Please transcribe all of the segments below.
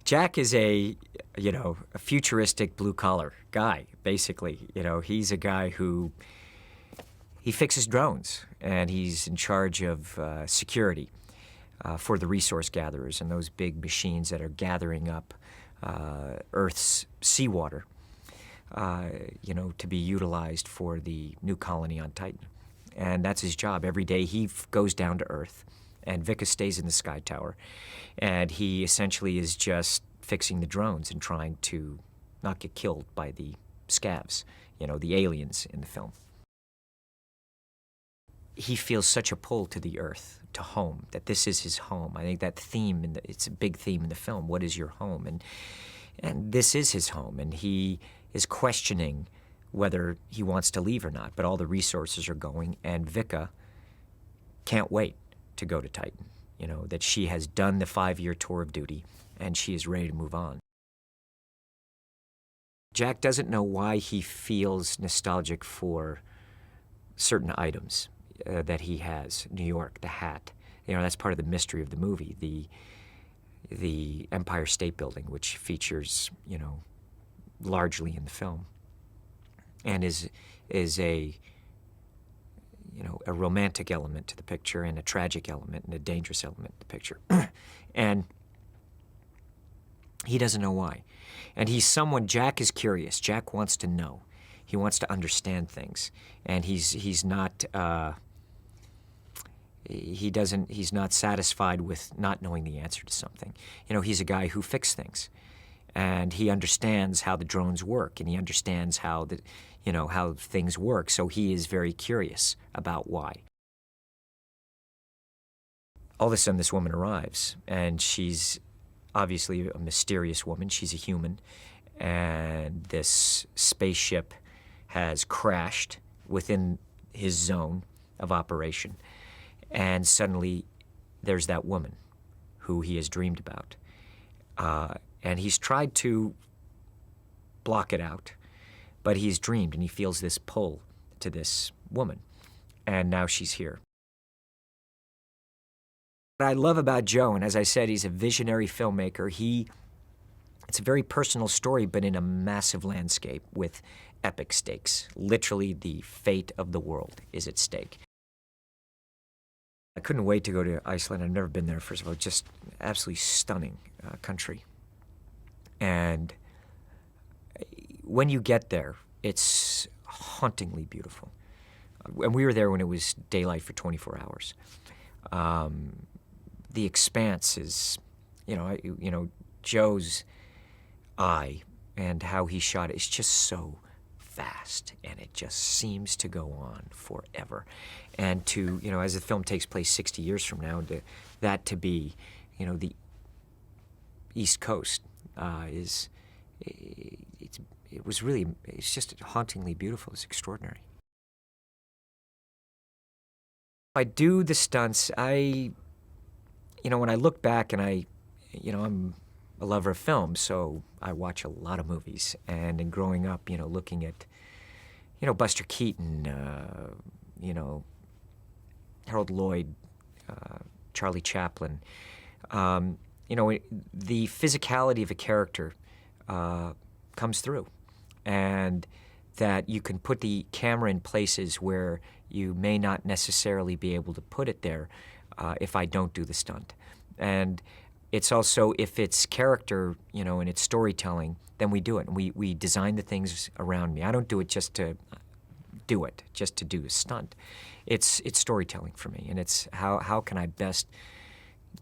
Jack is a futuristic blue-collar guy, basically. He's a guy who, he fixes drones, and he's in charge of security for the resource gatherers and those big machines that are gathering up Earth's seawater, to be utilized for the new colony on Titan. And that's his job. Every day he goes down to Earth, and Vika stays in the Sky Tower. And he essentially is just fixing the drones and trying to not get killed by the scavs, the aliens in the film. He feels such a pull to the Earth, to home, that this is his home. I think that theme, it's a big theme in the film, what is your home? And this is his home, and he is questioning whether he wants to leave or not, but all the resources are going, and Vika can't wait to go to Titan, that she has done the 5-year tour of duty, and she is ready to move on. Jack doesn't know why he feels nostalgic for certain items that he has. New York, the hat, that's part of the mystery of the movie. The Empire State Building, which features, largely in the film, and is a romantic element to the picture, and a tragic element, and a dangerous element to the picture. And he doesn't know why. And Jack is curious. Jack wants to know. He wants to understand things. And he's not satisfied with not knowing the answer to something. He's a guy who fixes things. And he understands how the drones work, and he understands how things work, so he is very curious about why. All of a sudden, this woman arrives, and she's obviously a mysterious woman. She's a human, and this spaceship has crashed within his zone of operation, and suddenly there's that woman who he has dreamed about. And he's tried to block it out, but he's dreamed, and he feels this pull to this woman, and now she's here. What I love about Joe, and as I said, he's a visionary filmmaker. It's a very personal story, but in a massive landscape with epic stakes. Literally, the fate of the world is at stake. I couldn't wait to go to Iceland. I've never been there, first of all. Just absolutely stunning country. And when you get there, it's hauntingly beautiful. And we were there when it was daylight for 24 hours. The expanse is, Joe's eye and how he shot it is just so vast, and it just seems to go on forever. And as the film takes place 60 years from now, to be, the East Coast it's just hauntingly beautiful. It's extraordinary. I do the stunts. When I look back, and I'm a lover of film, so I watch a lot of movies. And in growing up, looking at, Buster Keaton, Harold Lloyd, Charlie Chaplin, the physicality of a character comes through, and that you can put the camera in places where you may not necessarily be able to put it there if I don't do the stunt. And it's also, if it's character, and it's storytelling, then we do it. And we design the things around me. I don't do it just to do it, just to do a stunt. It's storytelling for me, and it's how can I best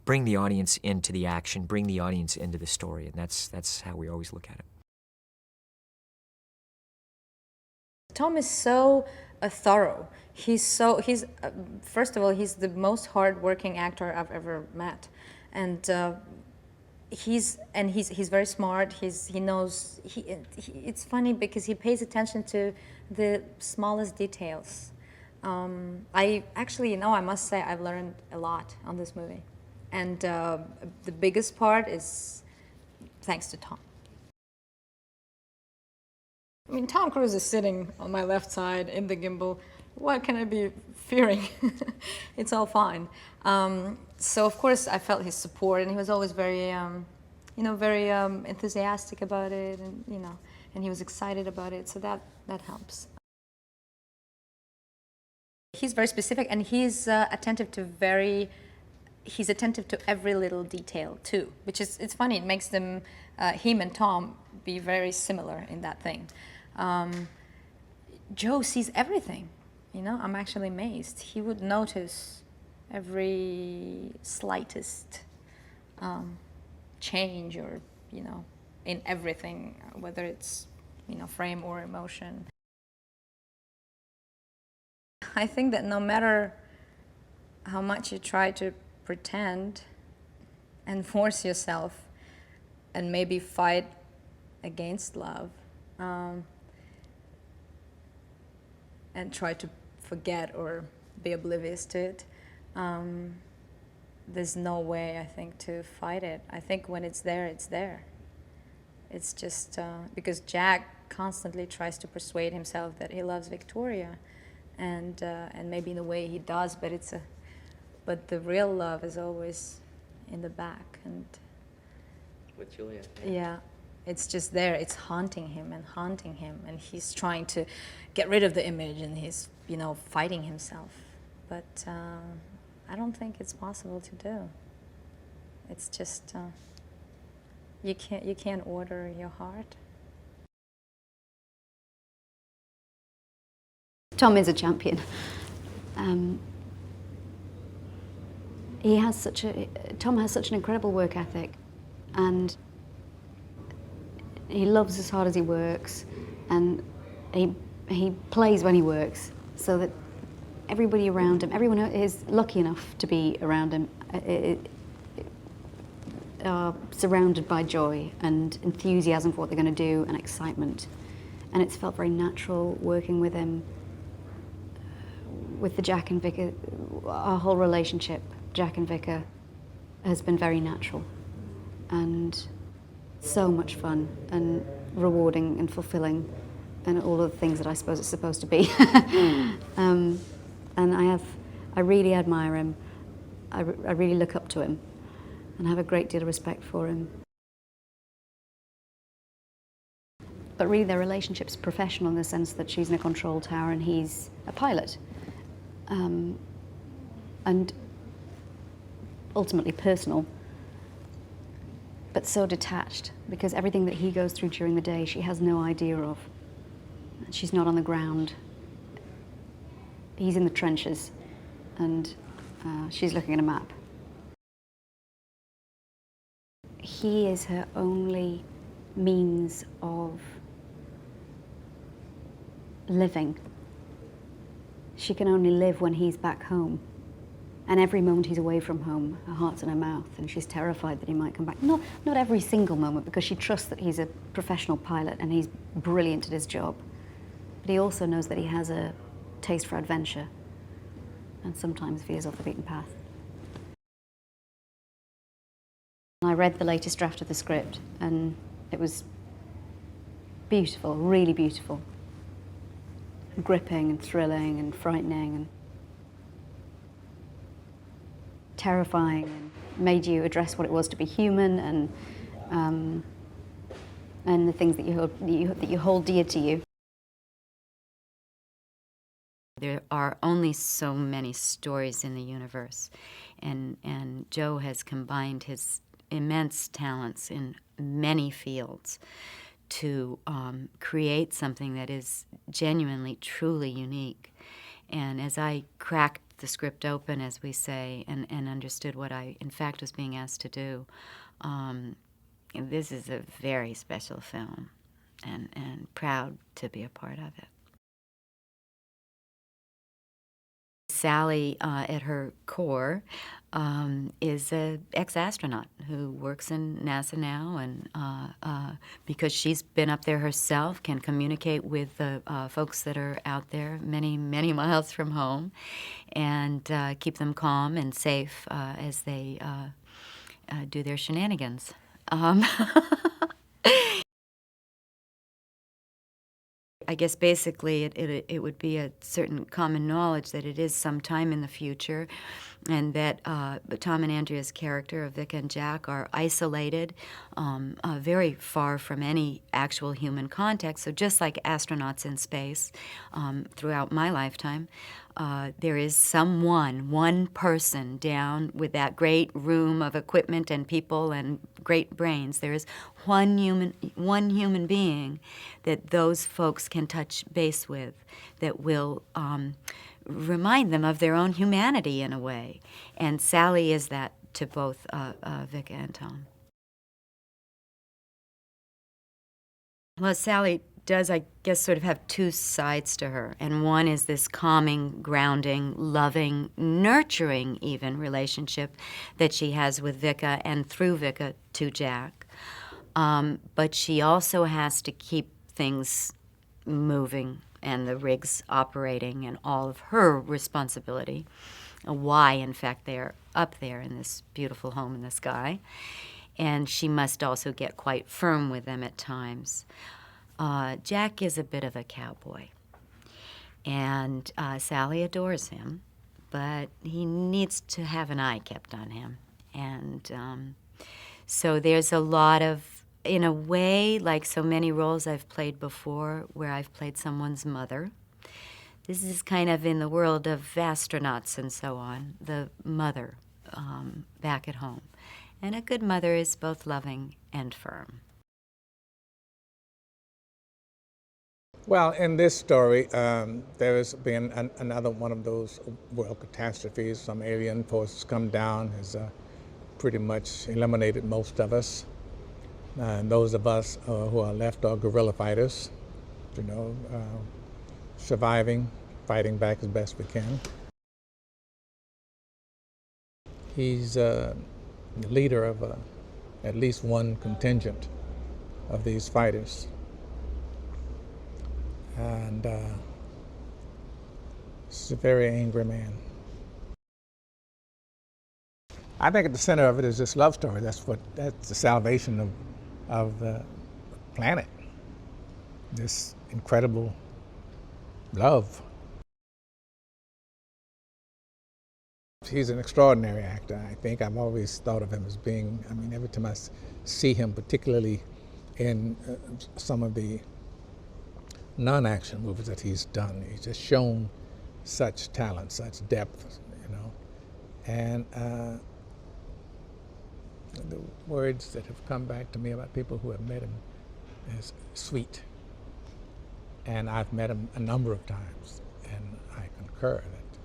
bring the audience into the action, bring the audience into the story, and that's how we always look at it. Tom is so thorough. First of all, he's the most hard-working actor I've ever met, and he's very smart. He knows. It's funny because he pays attention to the smallest details. I must say I've learned a lot on this movie. And the biggest part is thanks to Tom. I mean, Tom Cruise is sitting on my left side in the gimbal. What can I be fearing? It's all fine. So of course I felt his support, and he was always very you know, very enthusiastic about it, and you know, and he was excited about it. So that helps. He's very specific, and he's attentive to he's attentive to every little detail too, which is, it's funny, it makes them, him and Tom, be very similar in that thing. Joe sees everything, you know, I'm actually amazed. He would notice every slightest change, or, you know, in everything, whether it's, you know, frame or emotion. I think that no matter how much you try to pretend and force yourself and maybe fight against love, and try to forget or be oblivious to it, there's no way, I think, to fight it. I think when it's there, it's there. It's just because Jack constantly tries to persuade himself that he loves Victoria, and maybe in a way he does, but the real love is always in the back, and With Julia. yeah, it's just there. It's haunting him, and he's trying to get rid of the image, and he's, you know, fighting himself. But I don't think it's possible to do. It's just you can't order your heart. Tom is a champion. Tom has such an incredible work ethic, and he loves as hard as he works, and he plays when he works, so that everybody around him, everyone who is lucky enough to be around him, are surrounded by joy and enthusiasm for what they're going to do, and excitement. And it's felt very natural working with him. With the Jack and Vicar, our whole relationship, Jack and Vicar, has been very natural and so much fun and rewarding and fulfilling, and all of the things that I suppose it's supposed to be. And I really admire him. I really look up to him and have a great deal of respect for him. But really their relationship's professional in the sense that she's in a control tower and he's a pilot. And ultimately personal, but so detached, because everything that he goes through during the day she has no idea of. She's not on the ground. He's in the trenches, and she's looking at a map. He is her only means of living. She can only live when he's back home. And every moment he's away from home, her heart's in her mouth, and she's terrified that he might come back. Not every single moment, because she trusts that he's a professional pilot and he's brilliant at his job. But he also knows that he has a taste for adventure, and sometimes veers off the beaten path. I read the latest draft of the script, and it was beautiful, really beautiful. Gripping and thrilling and frightening and terrifying, and made you address what it was to be human, and the things that you hold dear to you. There are only so many stories in the universe, and Joe has combined his immense talents in many fields to create something that is genuinely, truly unique. And as I cracked the script open, as we say, and understood what I, in fact, was being asked to do, this is a very special film, and proud to be a part of it. Sally, at her core, is an ex-astronaut who works in NASA now, and because she's been up there herself, can communicate with the folks that are out there many, many miles from home, and keep them calm and safe as they do their shenanigans. I guess basically it would be a certain common knowledge that it is sometime in the future, and that Tom and Andrea's character of Vic and Jack are isolated, very far from any actual human contact. So just like astronauts in space, throughout my lifetime, there is one person down with that great room of equipment and people and great brains. There is one human being that those folks can touch base with, that will remind them of their own humanity in a way. And Sally is that to both Vic and Tom. Well, Sally does, I guess, sort of have two sides to her. And one is this calming, grounding, loving, nurturing even relationship that she has with Vicka and through Vicka to Jack. But she also has to keep things moving and the rigs operating and all of her responsibility, why, in fact, they're up there in this beautiful home in the sky. And she must also get quite firm with them at times. Jack is a bit of a cowboy, and Sally adores him, but he needs to have an eye kept on him. And so there's a lot of, in a way, like so many roles I've played before, where I've played someone's mother. This is kind of in the world of astronauts and so on, the mother back at home. And a good mother is both loving and firm. Well, in this story, there has been another one of those world catastrophes. Some alien forces come down, has pretty much eliminated most of us. And those of us who are left are guerrilla fighters, surviving, fighting back as best we can. He's the leader of at least one contingent of these fighters. And he's a very angry man. I think at the center of it is this love story. That's the salvation of the planet. This incredible love. He's an extraordinary actor. I think I've always thought of him as being, every time I see him, particularly in some of the non-action movies that he's done, he's just shown such talent, such depth, And the words that have come back to me about people who have met him is sweet. And I've met him a number of times, and I concur that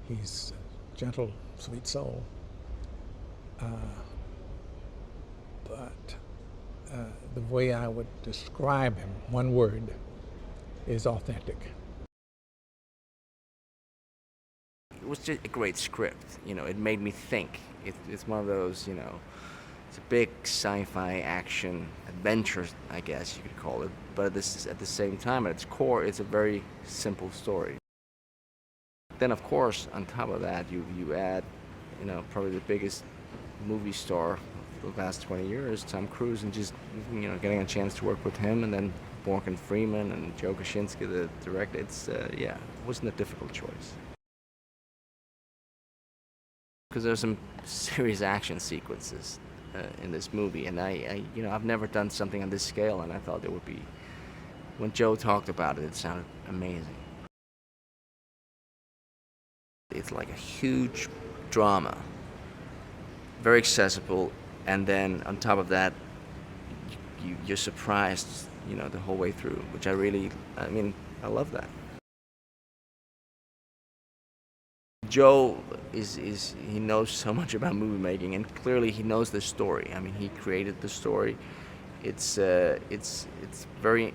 he's a gentle, sweet soul. But the way I would describe him, one word, is authentic. It was just a great script. It made me think. It's one of those, it's a big sci-fi action adventure, I guess you could call it. But at the same time, at its core, it's a very simple story. Then, of course, on top of that, you add, probably the biggest movie star of the last 20 years, Tom Cruise, and just, getting a chance to work with him, and then Morgan Freeman and Joe Kosinski, the director. It wasn't a difficult choice. Because there's some serious action sequences in this movie, and I've never done something on this scale, and I thought it would be. When Joe talked about it, it sounded amazing. It's like a huge drama, very accessible, and then on top of that, you're surprised, the whole way through, which I love that. Joe he knows so much about movie making, and clearly he knows the story. He created the story. It's very.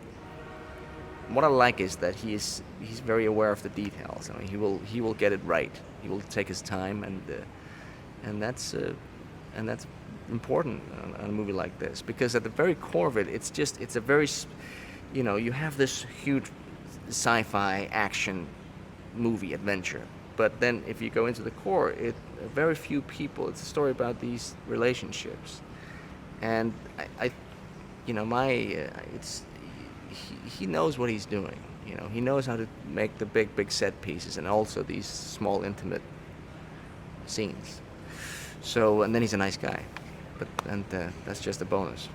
What I like is that he's very aware of the details. He will get it right. He will take his time, and that's important on a movie like this, because at the very core of it, it's a very, you have this huge sci-fi action movie adventure, but then if you go into the core, very few people. It's a story about these relationships, and he knows what he's doing. You know, he knows how to make the big set pieces and also these small intimate scenes. So, and then he's a nice guy, and that's just a bonus.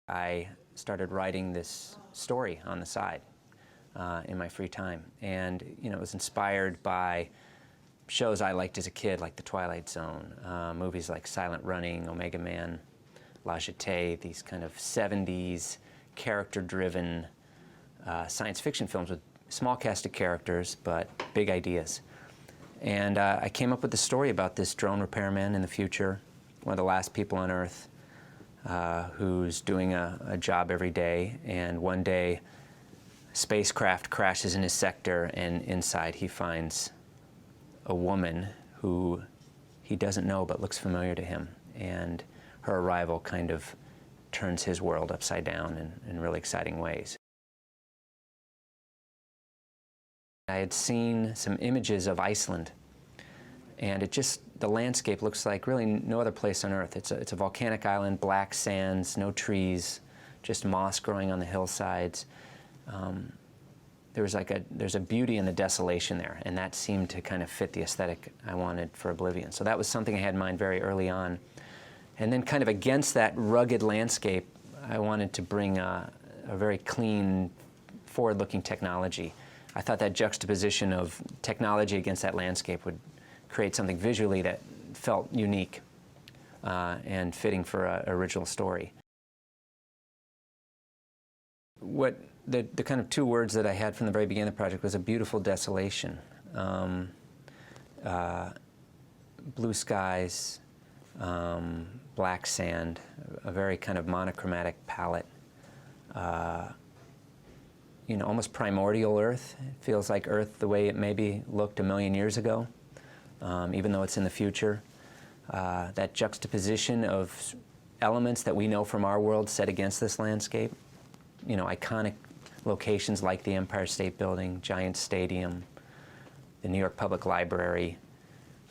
I started writing this story on the side in my free time, and it was inspired by shows I liked as a kid, like The Twilight Zone, movies like Silent Running, Omega Man, La Jetée, these kind of 70s character-driven science fiction films with small cast of characters but big ideas. And I came up with the story about this drone repairman in the future, one of the last people on Earth, who's doing a job every day, and one day a spacecraft crashes in his sector, and inside he finds a woman who he doesn't know but looks familiar to him, and her arrival kind of turns his world upside down in really exciting ways. I had seen some images of Iceland, and the landscape looks like really no other place on Earth. It's a volcanic island, black sands, no trees, just moss growing on the hillsides. There's a beauty in the desolation there, and that seemed to kind of fit the aesthetic I wanted for Oblivion. So that was something I had in mind very early on. And then kind of against that rugged landscape, I wanted to bring a very clean, forward-looking technology. I thought that juxtaposition of technology against that landscape would create something visually that felt unique and fitting for an original story. What the kind of two words that I had from the very beginning of the project was a beautiful desolation. Blue skies, black sand, a very kind of monochromatic palette. Almost primordial Earth. It feels like Earth the way it maybe looked a million years ago, even though it's in the future. That juxtaposition of elements that we know from our world set against this landscape. Iconic locations like the Empire State Building, Giant Stadium, the New York Public Library,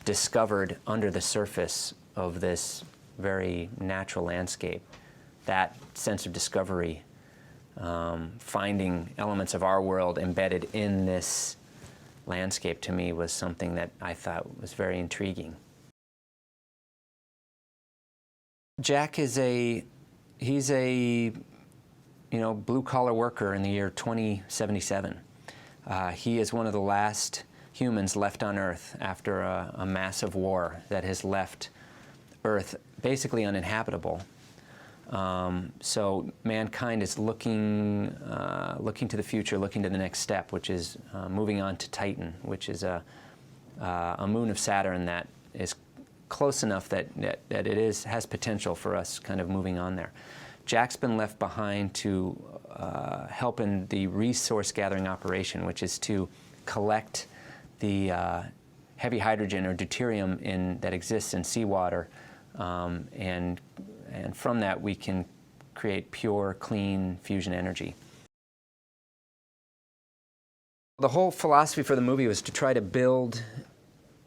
discovered under the surface of this very natural landscape. That sense of discovery, finding elements of our world embedded in this landscape, to me was something that I thought was very intriguing. Jack is he's a blue-collar worker in the year 2077. He is one of the last humans left on Earth after a massive war that has left Earth basically uninhabitable. So mankind is looking to the future, looking to the next step, which is moving on to Titan, which is a moon of Saturn that is close enough that it has potential for us kind of moving on there. Jack's been left behind to help in the resource gathering operation, which is to collect the heavy hydrogen or deuterium that exists in seawater, and from that we can create pure, clean fusion energy. The whole philosophy for the movie was to try to build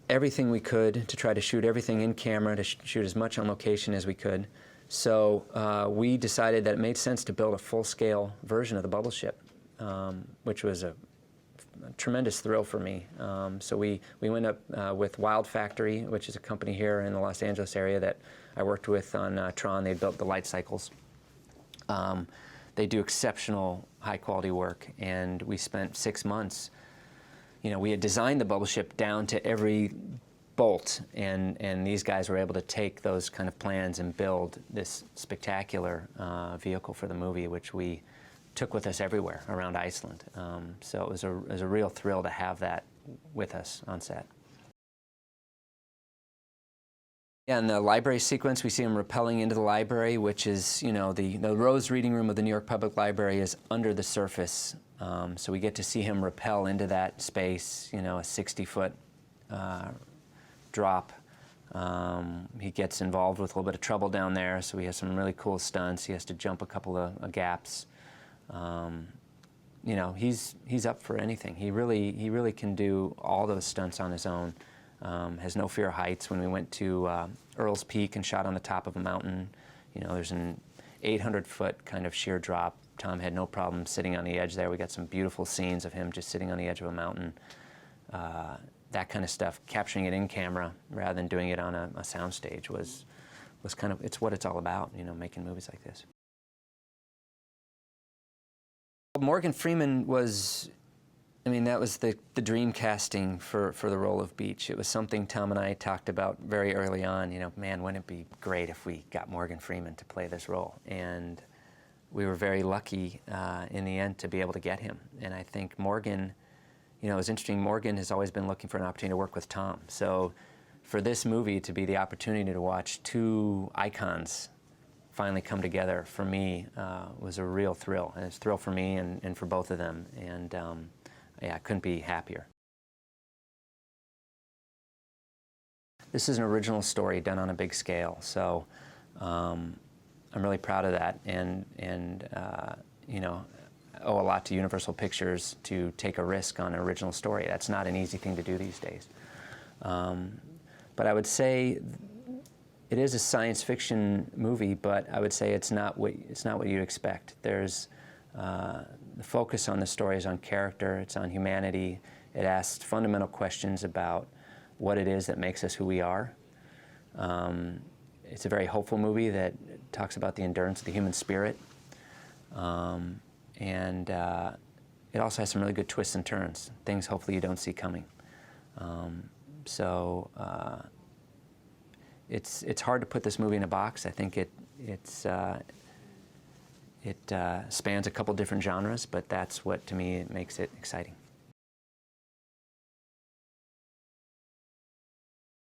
everything we could, to try to shoot everything in camera, to shoot as much on location as we could. So we decided that it made sense to build a full-scale version of the bubble ship, which was a tremendous thrill for me. So we went up with Wild Factory, which is a company here in the Los Angeles area that I worked with on Tron. They built the light cycles. They do exceptional high-quality work, and we spent 6 months. We had designed the bubble ship down to every bolt, and these guys were able to take those kind of plans and build this spectacular vehicle for the movie, which we took with us everywhere around Iceland. So it was a real thrill to have that with us on set. Yeah, in the library sequence, we see him rappelling into the library, which is, the Rose Reading Room of the New York Public Library is under the surface. So we get to see him rappel into that space, a 60-foot drop. He gets involved with a little bit of trouble down there, so he has some really cool stunts. He has to jump a couple of gaps. He's up for anything. He really can do all those stunts on his own. Has no fear of heights. When we went to Earl's Peak and shot on the top of a mountain, there's an 800-foot kind of sheer drop. Tom had no problem sitting on the edge there. We got some beautiful scenes of him just sitting on the edge of a mountain. That kind of stuff, capturing it in camera rather than doing it on a soundstage was kind of, it's what it's all about, you know, making movies like this. Morgan Freeman was, I mean, that was the dream casting for the role of Beach. It was something Tom and I talked about very early on, you know, man, wouldn't it be great if we got Morgan Freeman to play this role? And we were very lucky in the end to be able to get him. And I think Morgan, you know, it was interesting, Morgan has always been looking for an opportunity to work with Tom. So for this movie to be the opportunity to watch two icons finally come together, for me, was a real thrill. And it's a thrill for me and for both of them. And yeah, I couldn't be happier. This is an original story done on a big scale, so I'm really proud of that, and you know, owe a lot to Universal Pictures to take a risk on an original story. That's not an easy thing to do these days. But I would say it is a science fiction movie, but I would say it's not what you'd expect. There's the focus on the story is on character, it's on humanity. It asks fundamental questions about what it is that makes us who we are. It's a very hopeful movie that talks about the endurance of the human spirit. And it also has some really good twists and turns, things hopefully you don't see coming. So it's hard to put this movie in a box. I think it spans a couple different genres, but that's what, to me, makes it exciting.